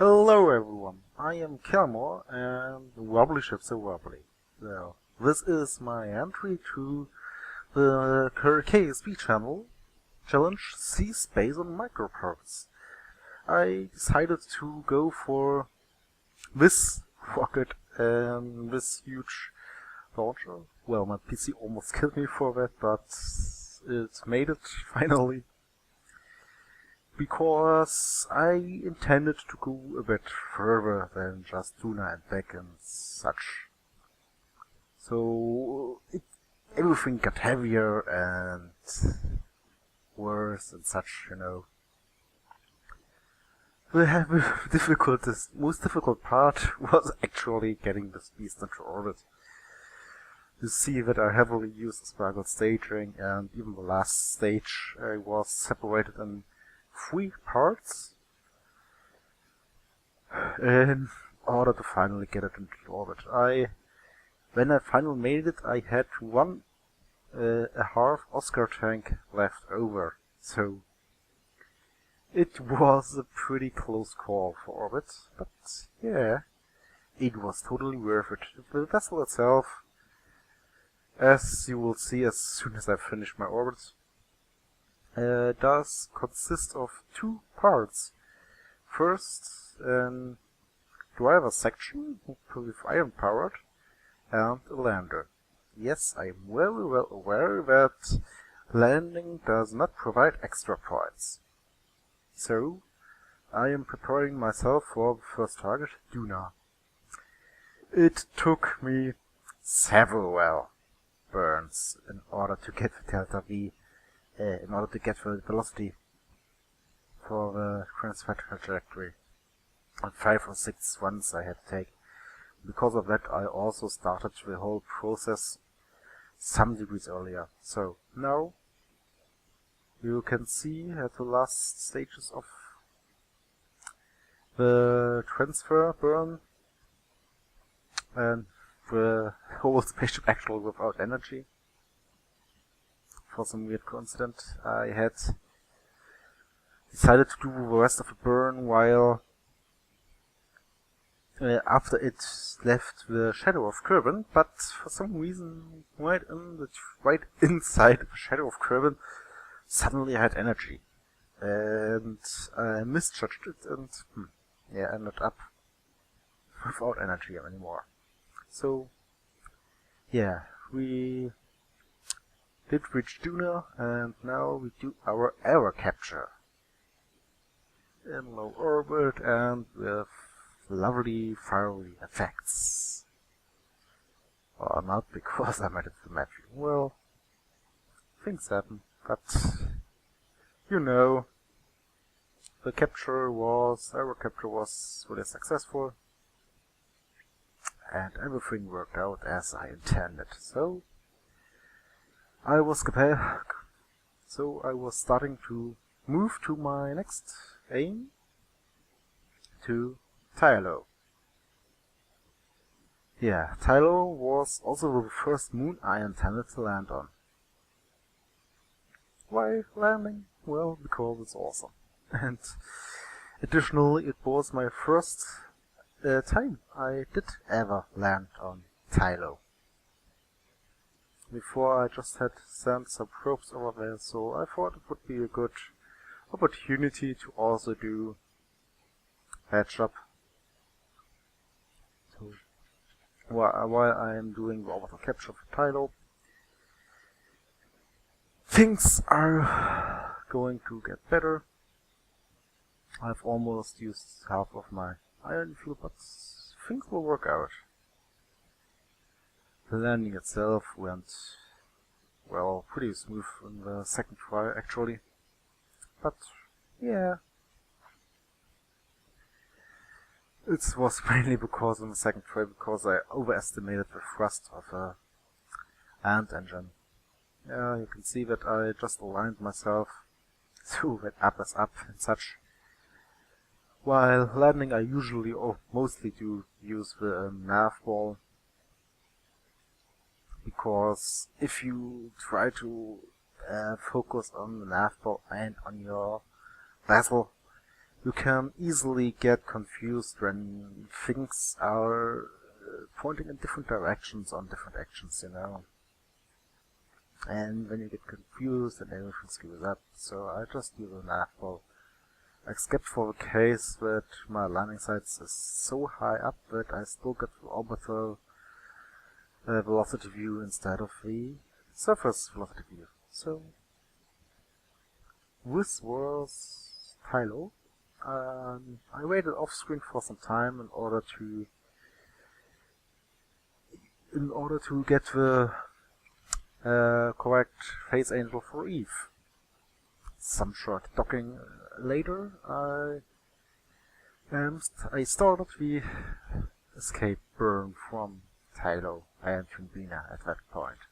Hello everyone, I am Kerbal and Wobbly Ships are Wobbly. So, this is my entry to the KSP channel, Challenge Sea Space on Microparts. I decided to go for this rocket and this huge launcher. Well, my PC almost killed me for that, but it made it finally. Because I intended to go a bit further than just tuna and back and such. So everything got heavier and worse and such, you know. The most difficult part was actually getting this beast into orbit. You see that I heavily used Sparkle staging, and even the last stage I was separated in 3 parts in order to finally get it into orbit. When I finally made it, I had a half Oscar tank left over, so it was a pretty close call for orbit, but yeah, it was totally worth it. The vessel itself, as you will see as soon as I finish my orbit, does consist of 2 parts. First, a driver section with iron powered and a lander. Yes, I am very well aware that landing does not provide extra points. So, I am preparing myself for the first target, Duna. It took me several burns in order to get the delta V. In order to get the velocity for the transfer trajectory. And 5 or 6 runs I had to take. Because of that I also started the whole process some degrees earlier. So now you can see at the last stages of the transfer burn and the whole spaceship actually without energy. For some weird coincidence, I had decided to do the rest of the burn while after it left the shadow of Kerbal, but for some reason right inside the shadow of Kerbal suddenly I had energy, and I misjudged it and ended up without energy anymore. So yeah, we did reach Duna, and now we do our error capture in low orbit and with lovely fiery effects. Or not, because I made it the magic. Well, things happen, but you know, the error capture was really successful, and everything worked out as I intended. So I was starting to move to my next aim, to Tylo. Yeah, Tylo was also the first moon I intended to land on. Why landing? Well, because it's awesome. And additionally, it was my first time I did ever land on Tylo. Before I just had sent some probes over there, so I thought it would be a good opportunity to also do headshot. So while I am doing the orbital capture for Tylo, things are going to get better. I've almost used half of my iron fuel, but things will work out. The landing itself went, well, pretty smooth in the second try actually, but yeah, it was mainly because in the second try because I overestimated the thrust of a ant engine. Yeah, you can see that I just aligned myself so that up is up and such. While landing I usually or mostly do use the nav ball, because if you try to focus on the nav ball and on your vessel, you can easily get confused when things are pointing in different directions on different actions, you know. And when you get confused and everything screws up, so I just use an apple. Except for the case that my landing site is so high up that I still get the orbital velocity view instead of the surface velocity view. So this was Tylo. I waited off screen for some time in order to get the correct phase angle for Eve. Some short docking later, I started the escape burn from Tylo and Tumbina at that point,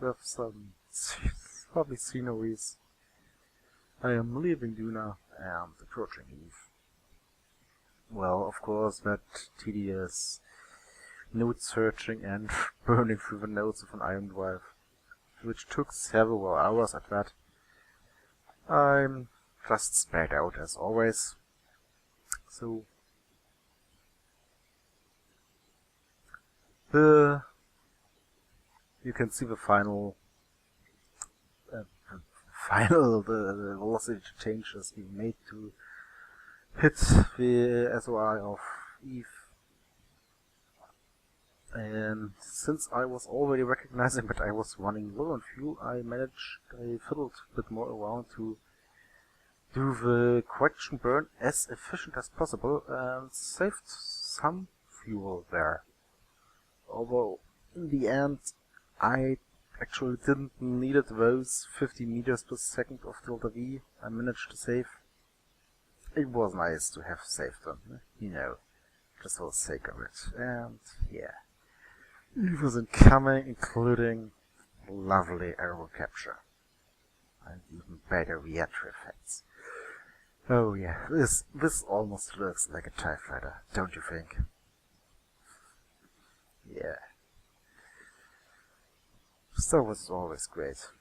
with some lovely sceneries. I am leaving Duna and approaching Eve. Well, of course, that tedious node searching and burning through the nodes of an iron drive, which took several hours at that. I'm just spared out as always. So you can see the final the velocity changes being made to hit the SOI of Eve. And since I was already recognizing that I was running low on fuel, I fiddled a bit more around to do the correction burn as efficient as possible and saved some fuel there. Although in the end I actually didn't need those 50 meters per second of delta V I managed to save. It was nice to have saved them, you know, just for the sake of it. And yeah, it was incoming, including lovely aero capture and even better re-entry effects. Oh yeah, this almost looks like a TIE fighter, don't you think? Yeah. Star Wars is always great.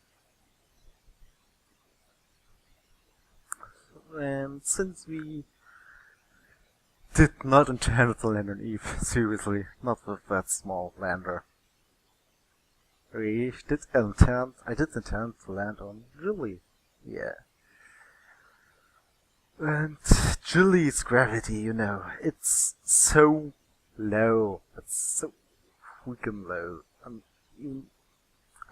And since we did not intend to land on Eve, seriously, not with that small lander. I did intend to land on Julie, yeah. And Julie's gravity, you know, it's so low, it's so freaking low.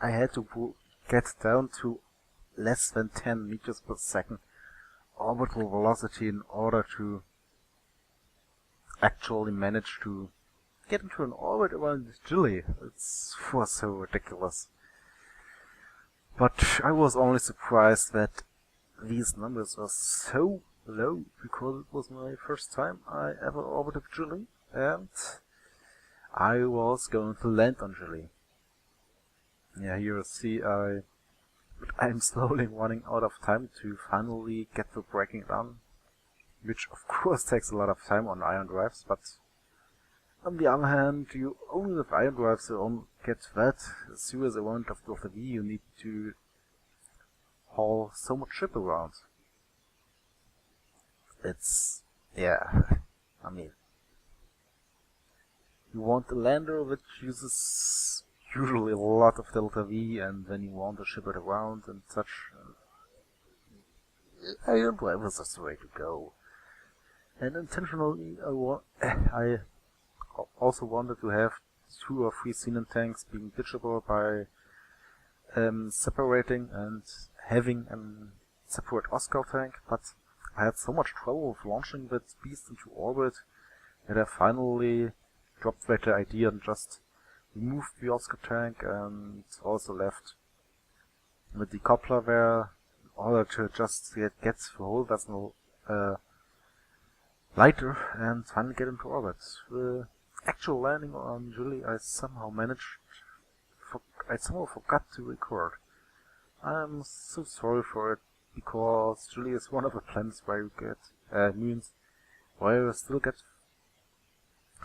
I had to get down to less than 10 meters per second orbital velocity in order to actually manage to get into an orbit around Julie. It was so ridiculous. But I was only surprised that these numbers are so low, because it was my first time I ever orbited Julie, and I was going to land on Julie. Yeah, here you see I'm slowly running out of time to finally get the braking done, which of course takes a lot of time on iron drives, but on the other hand, you only with iron drives you only get that serious amount of delta V you need to haul so much ship around. It's, yeah, I mean, you want a lander which uses usually a lot of delta V, and then you want to ship it around and such. Iron drive is just the way to go. And intentionally, I also wanted to have 2 or 3 xenon tanks being ditchable by separating and having a separate Oscar tank, but I had so much trouble with launching that beast into orbit that I finally dropped that idea and just removed the Oscar tank and also left the decoupler there in order to just get the whole vessel lighter and finally get into orbit. The actual landing on Julie I somehow forgot to record. I'm so sorry for it, because Julie is one of the planets where you get moons where you still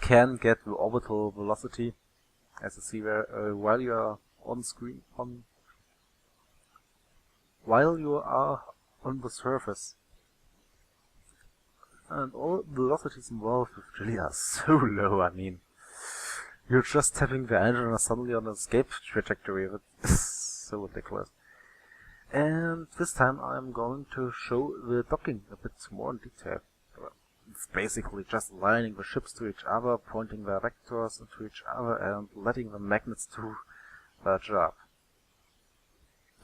can get the orbital velocity, as you see there, while you are on screen, while you are on the surface. And all the velocities involved with Chili are so low, I mean, you're just tapping the engine and suddenly on an escape trajectory. It's so ridiculous. And this time I'm going to show the docking a bit more in detail. It's basically just aligning the ships to each other, pointing their vectors into each other, and letting the magnets do their job.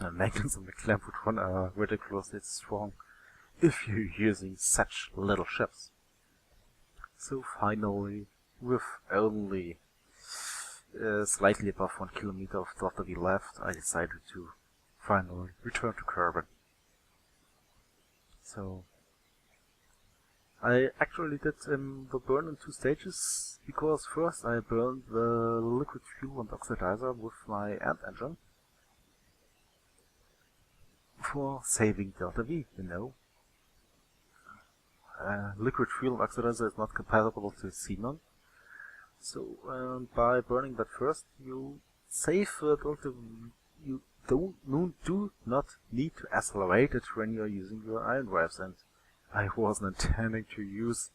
The magnets on the Clampwood one are ridiculously strong if you're using such little ships. So finally, with only slightly above 1 kilometer of delta V left, I decided to finally return to Kerbal. So I actually did the burn in 2 stages, because first I burned the liquid fuel and oxidizer with my end engine for saving delta V, you know. Liquid fuel and oxidizer is not compatible to xenon, so by burning that first you save the delta V. You do not need to accelerate it when you're using your ion drives, and I wasn't intending to use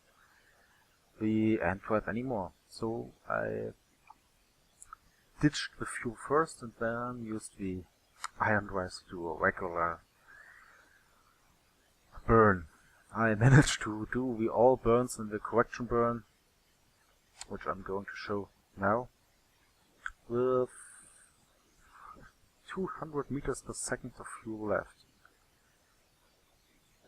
the end drive anymore, so I ditched the fuel first and then used the ion drives to do a regular burn. I managed to do the all burns in the correction burn, which I'm going to show now, with 200 meters per second of fuel left.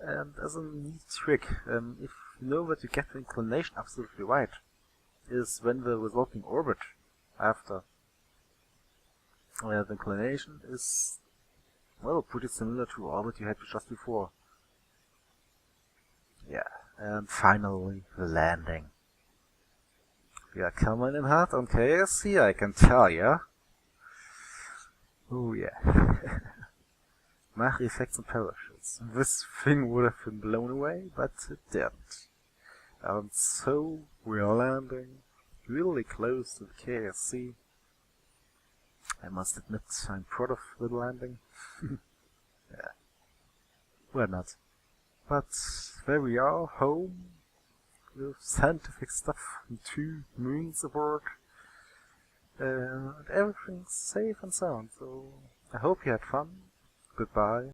And as a neat trick, if you know that you get the inclination absolutely right, is when the resulting orbit after the inclination is, well, pretty similar to the orbit you had just before. Yeah, and finally the landing. We are coming in hot on KSP, I can tell ya. Oh yeah. Mach effects and parachutes. This thing would have been blown away, but it didn't. And so we're landing really close to the KSP. I must admit I'm proud of the landing. Yeah. We're not. But there we are, home, with scientific stuff and 2 moons aboard. And everything's safe and sound, so I hope you had fun. Goodbye.